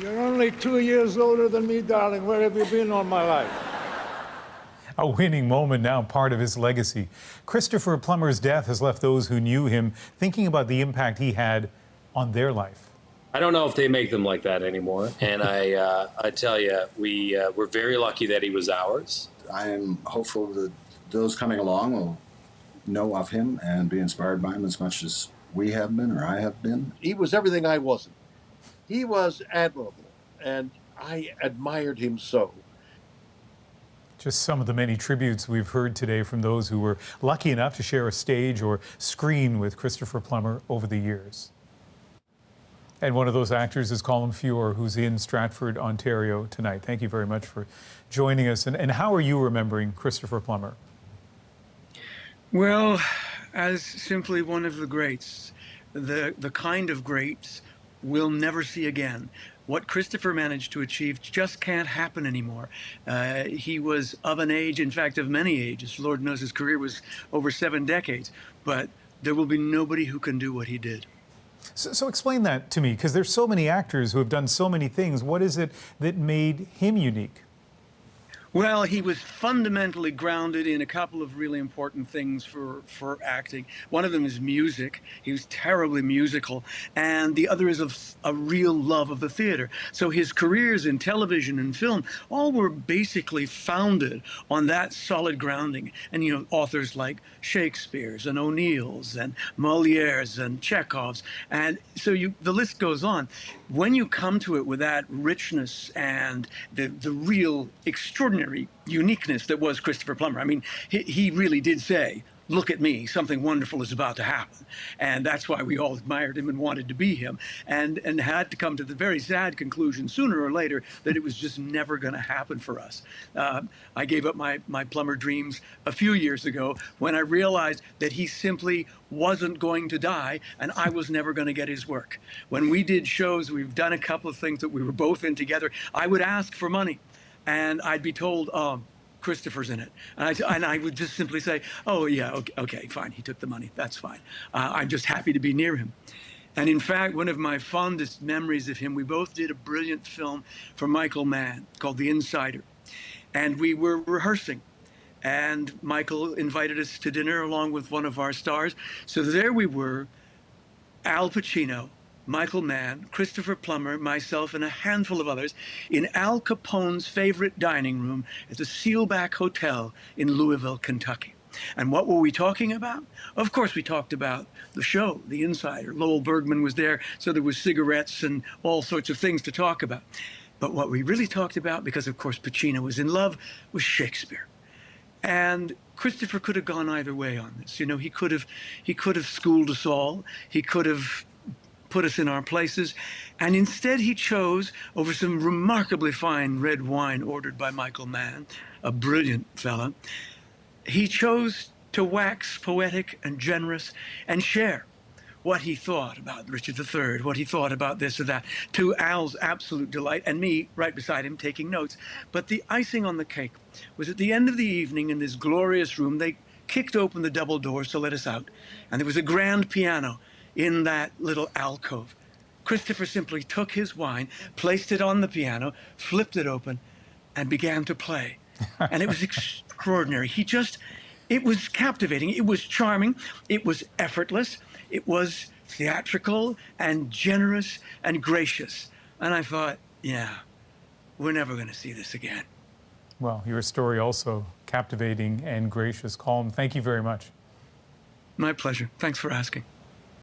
You're only 2 years older than me, darling. Where have you been all my life? A winning moment now part of his legacy. Christopher Plummer's death has left those who knew him thinking about the impact he had on their life. I don't know if they make them like that anymore. And I tell you, we're very lucky that he was ours. I am hopeful that those coming along will know of him and be inspired by him as much as we have been or I have been. He was everything I wasn't. He was admirable, and I admired him so. Just some of the many tributes we've heard today from those who were lucky enough to share a stage or screen with Christopher Plummer over the years. And one of those actors is Colm Feore, who's in Stratford, Ontario tonight. Thank you very much for joining us. And how are you remembering Christopher Plummer? Well, as simply one of the greats, the kind of greats we'll never see again. What Christopher managed to achieve just can't happen anymore. He was of an age, in fact, of many ages. Lord knows his career was over 7 decades, but there will be nobody who can do what he did. So explain that to me, because there's so many actors who have done so many things. What is it that made him unique? Well, he was fundamentally grounded in a couple of really important things for acting. One of them is music. He was terribly musical. And the other is a real love of the theater. So his careers in television and film all were basically founded on that solid grounding. And, you know, authors like Shakespeare's and O'Neill's and Moliere's and Chekhov's. And so the list goes on. When you come to it with that richness and the real extraordinary uniqueness that was Christopher Plummer. I mean, he really did say, look at me, something wonderful is about to happen. And that's why we all admired him and wanted to be him, and had to come to the very sad conclusion sooner or later that it was just never going to happen for us. I gave up my Plummer dreams a few years ago when I realized that he simply wasn't going to die and I was never going to get his work. When we did shows, we've done a couple of things that we were both in together, I would ask for money. And I'd be told, Christopher's in it. And I would just simply say, oh, yeah, okay, fine. He took the money. That's fine. I'm just happy to be near him. And in fact, one of my fondest memories of him, we both did a brilliant film for Michael Mann called The Insider. And we were rehearsing. And Michael invited us to dinner along with one of our stars. So there we were, Al Pacino, Michael Mann, Christopher Plummer, myself, and a handful of others in Al Capone's favorite dining room at the Sealback Hotel in Louisville, Kentucky. And what were we talking about? Of course, we talked about the show, The Insider. Lowell Bergman was there, so there was cigarettes and all sorts of things to talk about. But what we really talked about, because of course Pacino was in love, was Shakespeare. And Christopher could have gone either way on this. You know, he could have schooled us all. He could have put us in our places, and instead he chose, over some remarkably fine red wine ordered by Michael Mann, a brilliant fella, he chose to wax poetic and generous and share what he thought about Richard III, what he thought about this or that, to Al's absolute delight, and me right beside him taking notes. But the icing on the cake was at the end of the evening in this glorious room, they kicked open the double doors to let us out, and there was a grand piano in that little alcove. Christopher simply took his wine, placed it on the piano, flipped it open, and began to play. And it was extraordinary. It was captivating. It was charming. It was effortless. It was theatrical and generous and gracious. And I thought, yeah, we're never going to see this again. Well, your story also captivating and gracious. Colm, thank you very much. My pleasure. Thanks for asking.